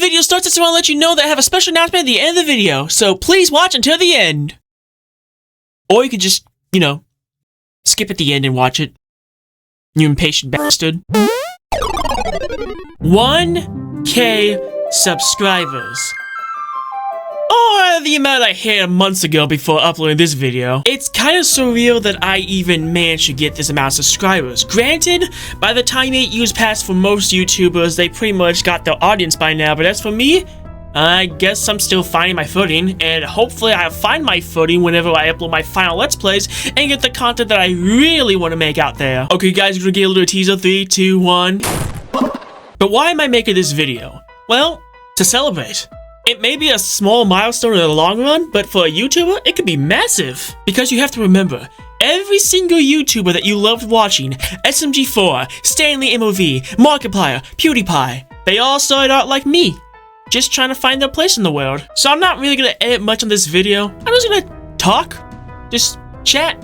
video starts, I just want to let you know that I have a special announcement at the end of the video, so please watch until the end. Or you could just, skip at the end and watch it. You impatient bastard. 1K subscribers. Or the amount I hit months ago before uploading this video. It's kind of surreal that I even managed to get this amount of subscribers. Granted, by the time 8 years passed for most YouTubers, they pretty much got their audience by now, but as for me, I guess I'm still finding my footing, and hopefully I'll find my footing whenever I upload my final Let's Plays and get the content that I really want to make out there. Okay guys, we're gonna get a little teaser. 3, 2, 1. But why am I making this video? Well, to celebrate. It may be a small milestone in the long run, but for a YouTuber, it could be massive. Because you have to remember, every single YouTuber that you loved watching, SMG4, Stanley MOV, Markiplier, PewDiePie, they all started out like me, just trying to find their place in the world. So I'm not really gonna edit much on this video. I'm just gonna talk, just chat.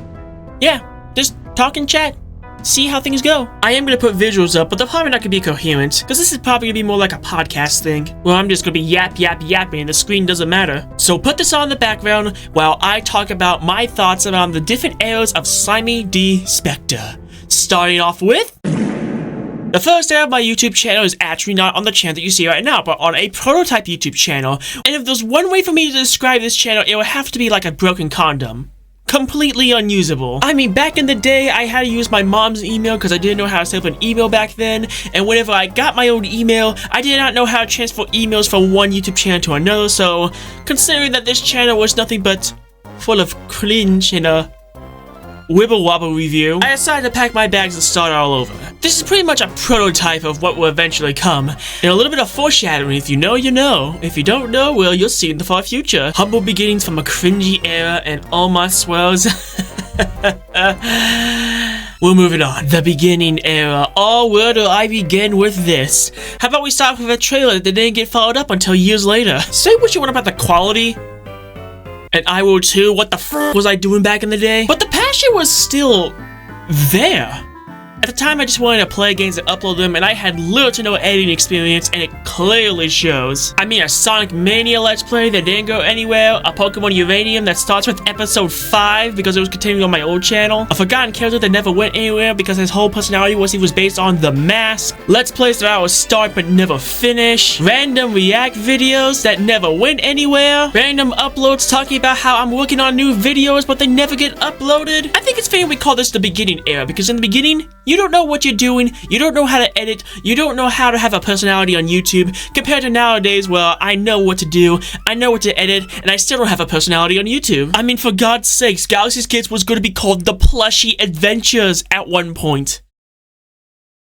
Yeah, just talk and chat. See how things go. I am gonna put visuals up, but they're probably not gonna be coherent, because this is probably gonna be more like a podcast thing, where I'm just gonna be yapping and the screen doesn't matter. So put this on in the background while I talk about my thoughts around the different eras of Slimy D Spectre. Starting off with... The first era of my YouTube channel is actually not on the channel that you see right now, but on a prototype YouTube channel. And if there's one way for me to describe this channel, it would have to be like a broken condom. Completely unusable. I mean, back in the day, I had to use my mom's email because I didn't know how to set up an email back then, and whenever I got my own email, I did not know how to transfer emails from one YouTube channel to another, so considering that this channel was nothing but full of cringe and a wibble wobble review, I decided to pack my bags and start all over. This is pretty much a prototype of what will eventually come, and a little bit of foreshadowing. If you know, you know. If you don't know, well, you'll see in the far future. Humble beginnings from a cringy era and all my swells. We're moving on. The beginning era. Oh, where do I begin with this? How about we start with a trailer that didn't get followed up until years later? Say what you want about the quality, and I will too. What the f was I doing back in the day? But the passion was still there. At the time, I just wanted to play games and upload them, and I had little to no editing experience, and it clearly shows. I mean, a Sonic Mania Let's Play that didn't go anywhere, a Pokemon Uranium that starts with episode 5 because it was continuing on my old channel, a forgotten character that never went anywhere because his whole personality was based on The Mask, Let's Plays that I would start but never finish, random react videos that never went anywhere, random uploads talking about how I'm working on new videos but they never get uploaded. I think it's fair we call this the beginning era, because in the beginning, you don't know what you're doing, you don't know how to edit, you don't know how to have a personality on YouTube, compared to nowadays where I know what to do, I know what to edit, and I still don't have a personality on YouTube. I mean, for God's sakes, Galaxy Skids was going to be called The Plushie Adventures at one point.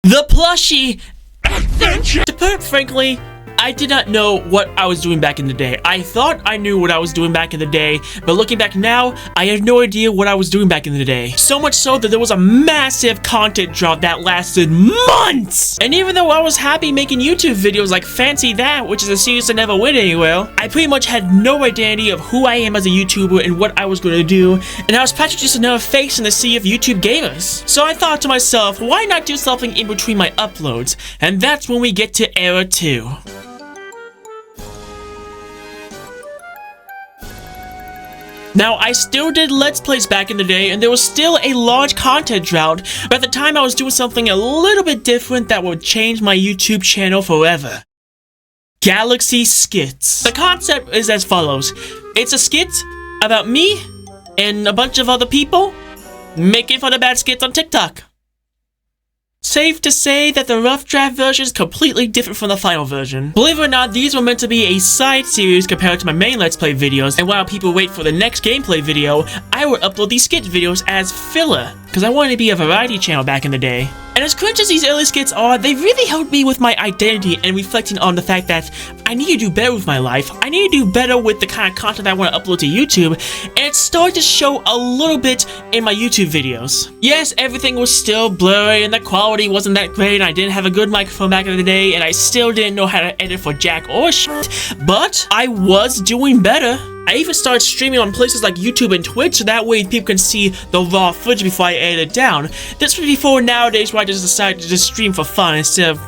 The Plushie Adventure! To put it frankly, I did not know what I was doing back in the day. I thought I knew what I was doing back in the day, but looking back now, I have no idea what I was doing back in the day. So much so that there was a massive content drop that lasted months! And even though I was happy making YouTube videos like Fancy That, which is a series that never went anywhere, I pretty much had no identity of who I am as a YouTuber and what I was going to do, and I was practically just another face in the sea of YouTube gamers. So I thought to myself, why not do something in between my uploads? And that's when we get to Era 2. Now, I still did Let's Plays back in the day, and there was still a large content drought, but at the time I was doing something a little bit different that would change my YouTube channel forever. Galaxy Skits. The concept is as follows. It's a skit about me and a bunch of other people making fun of bad skits on TikTok. Safe to say that the rough draft version is completely different from the final version. Believe it or not, these were meant to be a side series compared to my main Let's Play videos, and while people wait for the next gameplay video, I would upload these skit videos as filler, because I wanted to be a variety channel back in the day. And as cringe as these early skits are, they really helped me with my identity and reflecting on the fact that I need to do better with my life. I need to do better with the kind of content I want to upload to YouTube, and it started to show a little bit in my YouTube videos. Yes, everything was still blurry and the quality wasn't that great, and I didn't have a good microphone back in the day, and I still didn't know how to edit for jack or shit, but I was doing better. I even started streaming on places like YouTube and Twitch, so that way people can see the raw footage before I edit it down. This was before nowadays where I just decided to just stream for fun instead of,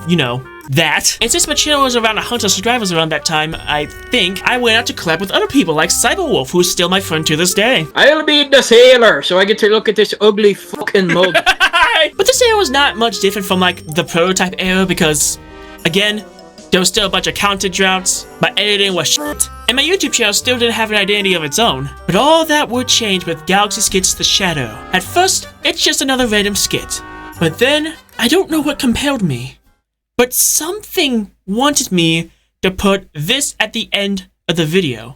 that. And since my channel was around 100 subscribers around that time, I think I went out to collab with other people like Cyberwolf, who's still my friend to this day. I'll be the sailor, so I get to look at this ugly fucking mug. But this era was not much different from like the prototype era because, again, there was still a bunch of content droughts, my editing was shit, and my YouTube channel still didn't have an identity of its own. But all that would change with Galaxy Skits The Shadow. At first, it's just another random skit. But then, I don't know what compelled me, but something wanted me to put this at the end of the video.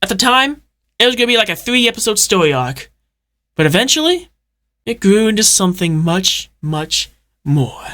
At the time, it was gonna be like a 3-episode story arc, but eventually, it grew into something much, much more.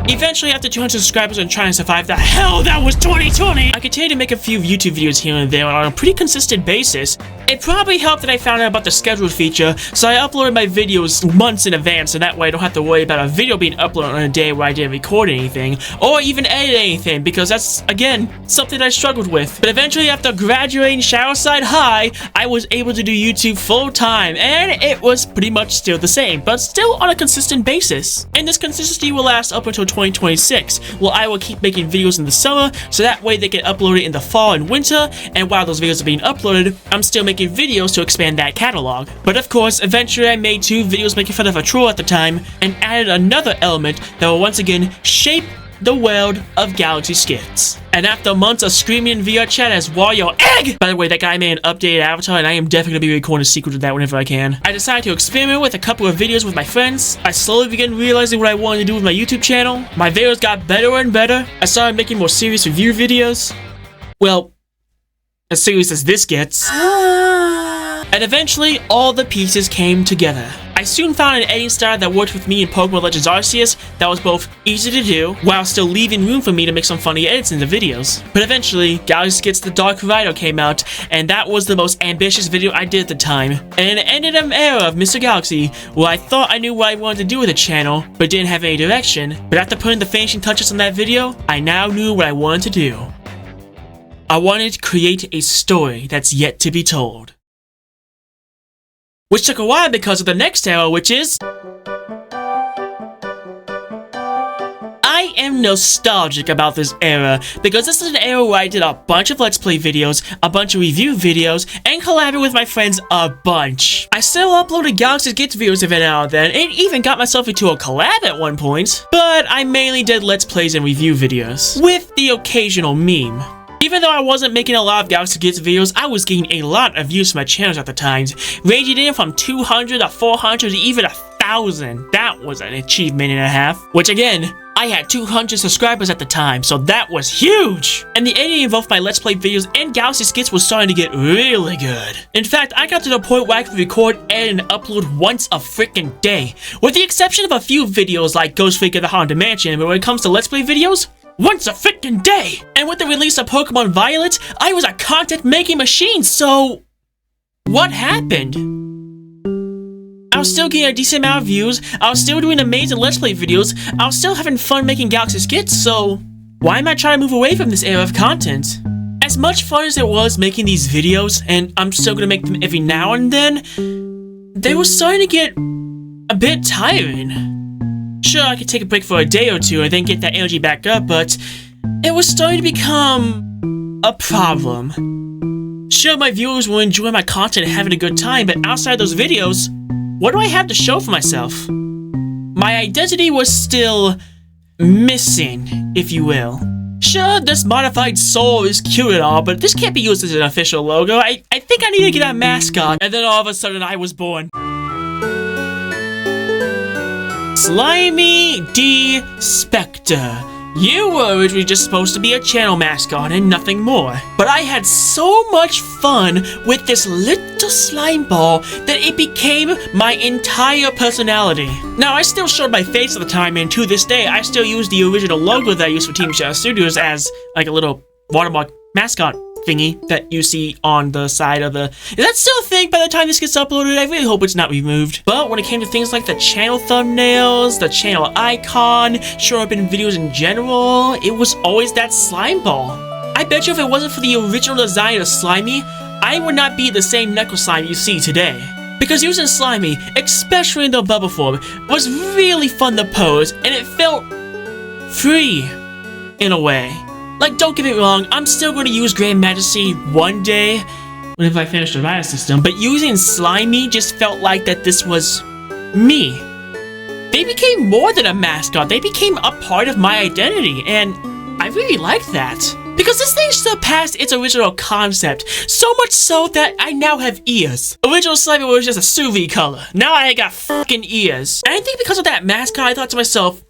Eventually, after 200 subscribers and trying to survive the hell that was 2020, I continued to make a few YouTube videos here and there on a pretty consistent basis. It probably helped that I found out about the scheduled feature, so I uploaded my videos months in advance, so that way I don't have to worry about a video being uploaded on a day where I didn't record anything, or even edit anything, because that's, again, something I struggled with. But eventually, after graduating Shadowside High, I was able to do YouTube full-time, and it was pretty much still the same, but still on a consistent basis. And this consistency will last up until 2026, where I will keep making videos in the summer, so that way they get uploaded in the fall and winter, and while those videos are being uploaded, I'm still making videos to expand that catalog. But of course, eventually I made 2 videos making fun of a troll at the time, and added another element that will once again shape the world of Galaxy Skits. And after months of screaming in VR chat as Wario Egg! By the way, that guy made an updated avatar, and I am definitely going to be recording a sequel to that whenever I can. I decided to experiment with a couple of videos with my friends. I slowly began realizing what I wanted to do with my YouTube channel. My videos got better and better. I started making more serious review videos. Well, as serious as this gets. And eventually, all the pieces came together. I soon found an editing style that worked with me in Pokemon Legends Arceus that was both easy to do, while still leaving room for me to make some funny edits in the videos. But eventually, Galaxy Skits The Dark Rider came out, and that was the most ambitious video I did at the time. And it ended an era of Mr. Galaxy, where I thought I knew what I wanted to do with the channel, but didn't have any direction. But after putting the finishing touches on that video, I now knew what I wanted to do. I wanted to create a story that's yet to be told. Which took a while because of the next era, which is... I am nostalgic about this era, because this is an era where I did a bunch of Let's Play videos, a bunch of review videos, and collaborated with my friends a bunch. I still uploaded Galaxy Skits videos every now and then, and even got myself into a collab at one point, but I mainly did Let's Plays and review videos, with the occasional meme. Even though I wasn't making a lot of Galaxy Skits videos, I was getting a lot of views for my channels at the times, ranging in from 200 to 400 to even 1,000. That was an achievement and a half. Which again, I had 200 subscribers at the time, so that was huge! And the editing of both my Let's Play videos and Galaxy Skits was starting to get really good. In fact, I got to the point where I could record, edit, and upload once a freaking day. With the exception of a few videos like Ghost Freak of the Haunted Mansion, but when it comes to Let's Play videos, once a freaking day! And with the release of Pokemon Violet, I was a content-making machine, so... what happened? I was still getting a decent amount of views, I was still doing amazing Let's Play videos, I was still having fun making Galaxy Skits, so... why am I trying to move away from this era of content? As much fun as it was making these videos, and I'm still gonna make them every now and then, they were starting to get a bit tiring. Sure, I could take a break for a day or two and then get that energy back up, but it was starting to become a problem. Sure, my viewers will enjoy my content and having a good time, but outside those videos, what do I have to show for myself? My identity was still missing, if you will. Sure, this modified soul is cute and all, but this can't be used as an official logo. I think I need to get a mascot. And then all of a sudden I was born. Slimy D. Spectre. You were originally just supposed to be a channel mascot and nothing more. But I had so much fun with this little slime ball that it became my entire personality. Now, I still showed my face at the time, and to this day, I still use the original logo that I used for Team Shadow Studios as like a little watermark mascot thingy that you see on the side of the... Is that still a thing by the time this gets uploaded? I really hope it's not removed. But when it came to things like the channel thumbnails, the channel icon, showing up in videos in general, it was always that slime ball. I bet you if it wasn't for the original design of Slimy, I would not be the same Necro Slime you see today. Because using Slimy, especially in the bubble form, was really fun to pose, and it felt free, in a way. Like, don't get me wrong, I'm still going to use Grand Majesty one day, whenever I finish the rider system, but using Slimy just felt like that this was me. They became more than a mascot, they became a part of my identity, and I really liked that. Because this thing surpassed its original concept, so much so that I now have ears. Original Slimy was just a sous vide color, now I got fucking ears. And I think because of that mascot, I thought to myself,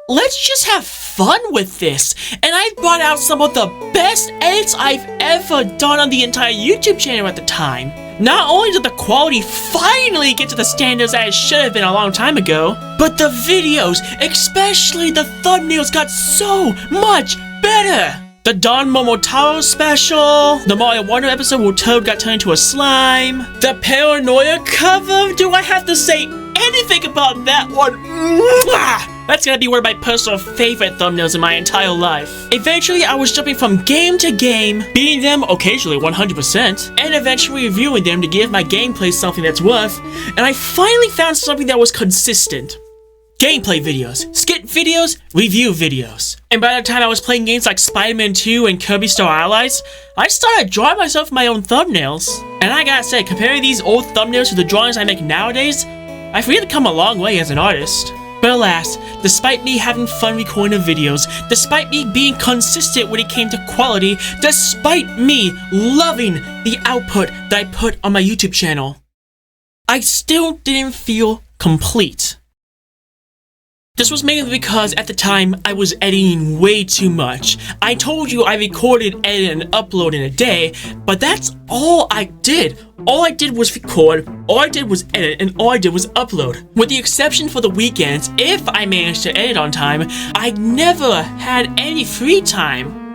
let's just have fun with this. And I brought out some of the best edits I've ever done on the entire YouTube channel at the time. Not only did the quality finally get to the standards that it should have been a long time ago, but the videos, especially the thumbnails, got so much better. The Don Momotaro special, the Mario Wonder episode where Toad got turned into a slime, the Paranoia cover, do I have to say anything about that one? Mwah! That's gonna be one of my personal favorite thumbnails in my entire life. Eventually, I was jumping from game to game, beating them occasionally 100%, and eventually reviewing them to give my gameplay something that's worth, and I finally found something that was consistent. Gameplay videos, skit videos, review videos. And by the time I was playing games like Spider-Man 2 and Kirby Star Allies, I started drawing myself my own thumbnails. And I gotta say, comparing these old thumbnails to the drawings I make nowadays, I've really come a long way as an artist. But alas, despite me having fun recording the videos, despite me being consistent when it came to quality, despite me loving the output that I put on my YouTube channel, I still didn't feel complete. This was mainly because at the time I was editing way too much. I told you I recorded, edited, and uploaded in a day, but that's all I did. All I did was record, all I did was edit, and all I did was upload. With the exception for the weekends, if I managed to edit on time, I never had any free time.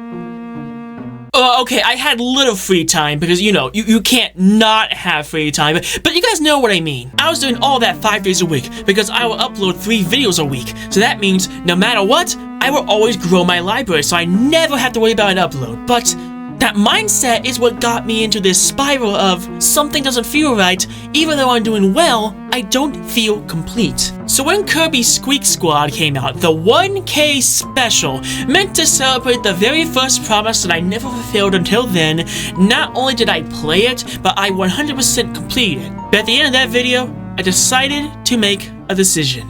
Okay, I had little free time because, you know, you can't not have free time, but you guys know what I mean. I was doing all that 5 days a week because I will upload 3 videos a week. So that means no matter what, I will always grow my library so I never have to worry about an upload. But that mindset is what got me into this spiral of something doesn't feel right, even though I'm doing well, I don't feel complete. So when Kirby Squeak Squad came out, the 1K special, meant to celebrate the very first promise that I never fulfilled until then, not only did I play it, but I 100% completed it. But at the end of that video, I decided to make a decision.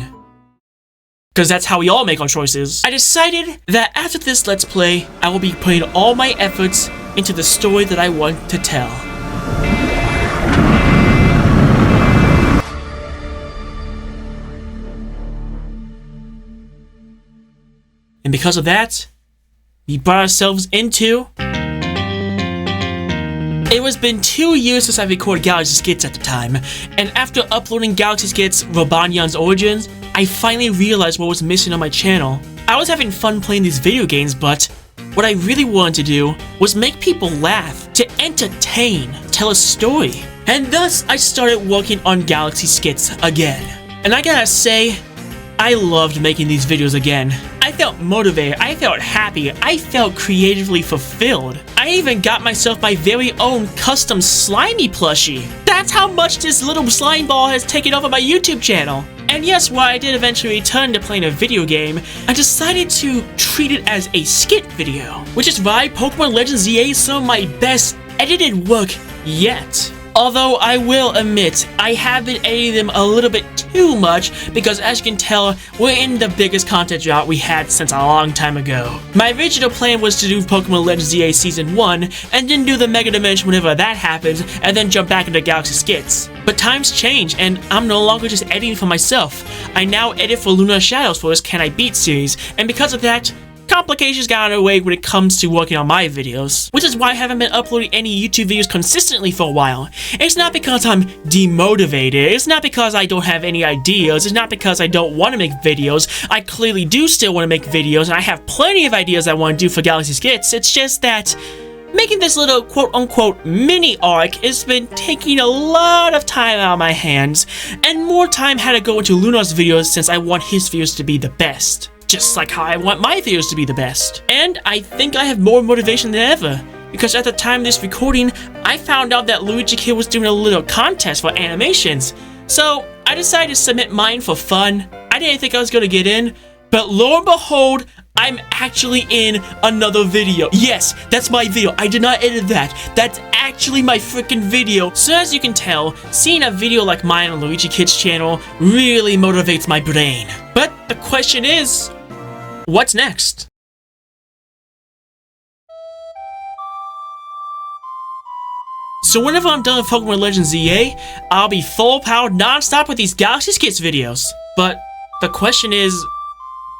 Because that's how we all make our choices. I decided that after this Let's Play, I will be putting all my efforts into the story that I want to tell. And because of that, we brought ourselves into... It was been 2 years since I recorded Galaxy Skits at the time, and after uploading Galaxy Skits Robonyan's Origins, I finally realized what was missing on my channel. I was having fun playing these video games, but what I really wanted to do was make people laugh, to entertain, tell a story. And thus, I started working on Galaxy Skits again. And I gotta say, I loved making these videos again. I felt motivated, I felt happy, I felt creatively fulfilled. I even got myself my very own custom Slimy plushie. That's how much this little slime ball has taken over my YouTube channel. And yes, while I did eventually return to playing a video game, I decided to treat it as a skit video, which is why Pokemon Legends ZA is some of my best edited work yet. Although I will admit, I have been editing them a little bit too much because as you can tell, we're in the biggest content drought we had since a long time ago. My original plan was to do Pokemon Legends ZA Season 1 and then do the Mega Dimension whenever that happens and then jump back into Galaxy Skits. But times change and I'm no longer just editing for myself. I now edit for Lunar Shadows for this Can I Beat series, and because of that, complications got in the way when it comes to working on my videos, which is why I haven't been uploading any YouTube videos consistently for a while. It's not because I'm demotivated, it's not because I don't have any ideas, it's not because I don't want to make videos. I clearly do still want to make videos, and I have plenty of ideas I want to do for Galaxy Skits. It's just that making this little quote-unquote mini arc has been taking a lot of time out of my hands, and more time had to go into Lunar's videos since I want his videos to be the best. Just like how I want my videos to be the best. And I think I have more motivation than ever, because at the time of this recording, I found out that Luigi Kid was doing a little contest for animations. So I decided to submit mine for fun. I didn't think I was going to get in, but lo and behold, I'm actually in another video. Yes, that's my video. I did not edit that. That's actually my freaking video. So as you can tell, seeing a video like mine on Luigi Kid's channel really motivates my brain. But the question is, what's next? So whenever I'm done with Pokemon Legends ZA, I'll be full power non-stop with these Galaxy Skits videos. But the question is,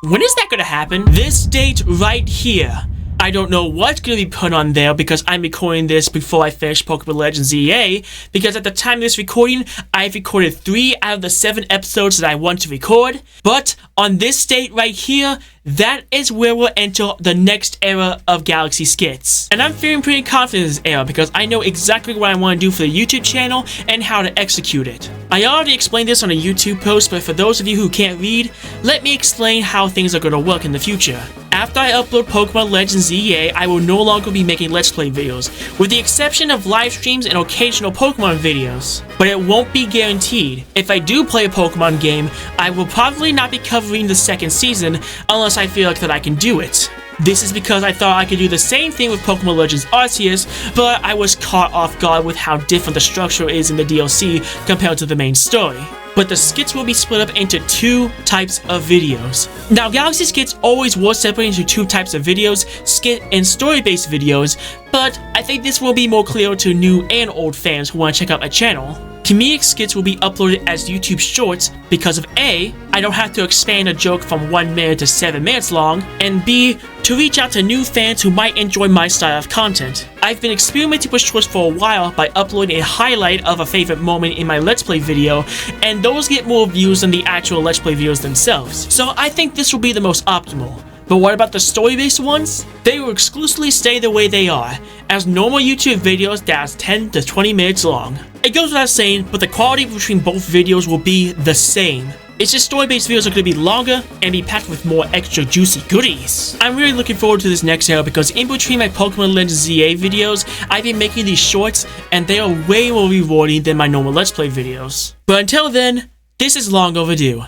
when is that gonna happen? This date right here. I don't know what's gonna be put on there because I'm recording this before I finish Pokemon Legends ZA, because at the time of this recording, I've recorded 3 out of the 7 episodes that I want to record. But on this date right here, that is where we'll enter the next era of Galaxy Skits. And I'm feeling pretty confident in this era because I know exactly what I want to do for the YouTube channel and how to execute it. I already explained this on a YouTube post, but for those of you who can't read, let me explain how things are going to work in the future. After I upload Pokemon Legends ZA, I will no longer be making Let's Play videos, with the exception of live streams and occasional Pokemon videos. But it won't be guaranteed. If I do play a Pokemon game, I will probably not be covering the second season unless I feel like that I can do it. This is because I thought I could do the same thing with Pokemon Legends Arceus, but I was caught off guard with how different the structure is in the DLC compared to the main story. But the skits will be split up into 2 types of videos. Now, Galaxy Skits always was separated into 2 types of videos, skit and story-based videos, but I think this will be more clear to new and old fans who want to check out my channel. Comedic skits will be uploaded as YouTube Shorts because of A, I don't have to expand a joke from 1 minute to 7 minutes long, and B, to reach out to new fans who might enjoy my style of content. I've been experimenting with shorts for a while by uploading a highlight of a favorite moment in my Let's Play video, and those get more views than the actual Let's Play videos themselves. So I think this will be the most optimal. But what about the story-based ones? They will exclusively stay the way they are, as normal YouTube videos that's 10 to 20 minutes long. It goes without saying, but the quality between both videos will be the same. It's just story-based videos are going to be longer and be packed with more extra juicy goodies. I'm really looking forward to this next era because in between my Pokemon Legends ZA videos, I've been making these shorts and they are way more rewarding than my normal Let's Play videos. But until then, this is long overdue.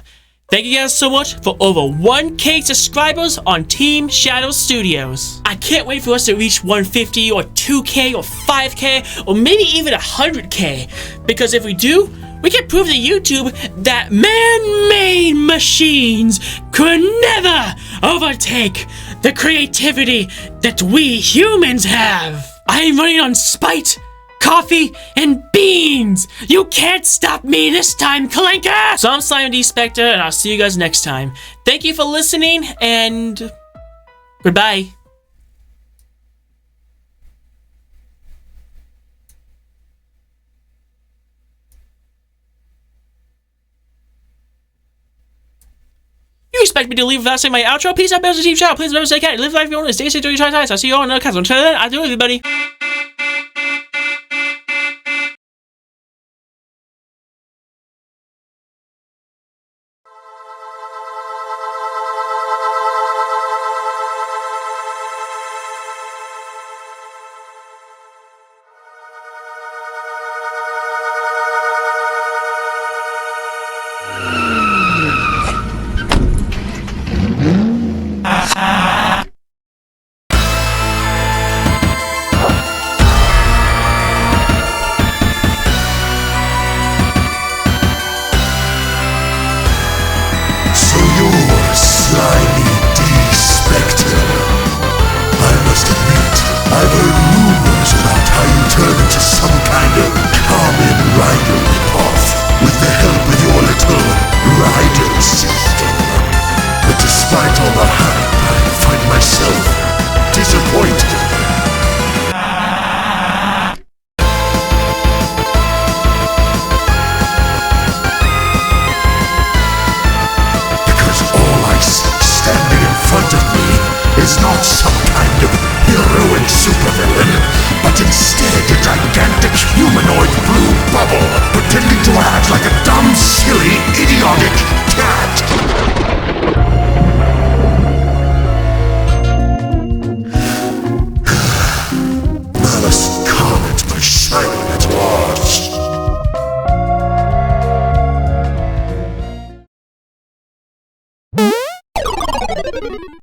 Thank you guys so much for over 1K subscribers on Team Shadow Studios. I can't wait for us to reach 150 or 2K or 5K or maybe even 100K. Because if we do, we can prove to YouTube that man-made machines could never overtake the creativity that we humans have. I am running on spite, coffee, and beans! You can't stop me this time, Clanker! So I'm Slimy D Spectre, and I'll see you guys next time. Thank you for listening, and goodbye. You expect me to leave without saying my outro? Peace out, members of Team Shadow. Please remember to stay cat. Live life you want to stay safe during your times. I'll see you all in another cast. Until then, I do everybody. Slimy D Spectre. I must admit, I've heard rumors about how you turn into some kind of common rider ripoff with the help of your little rider system. But despite all the hype, I find myself disappointed. Standing in front of me is not some kind of heroic supervillain. a gigantic humanoid blue bubble, pretending to act like a dumb, silly, idiotic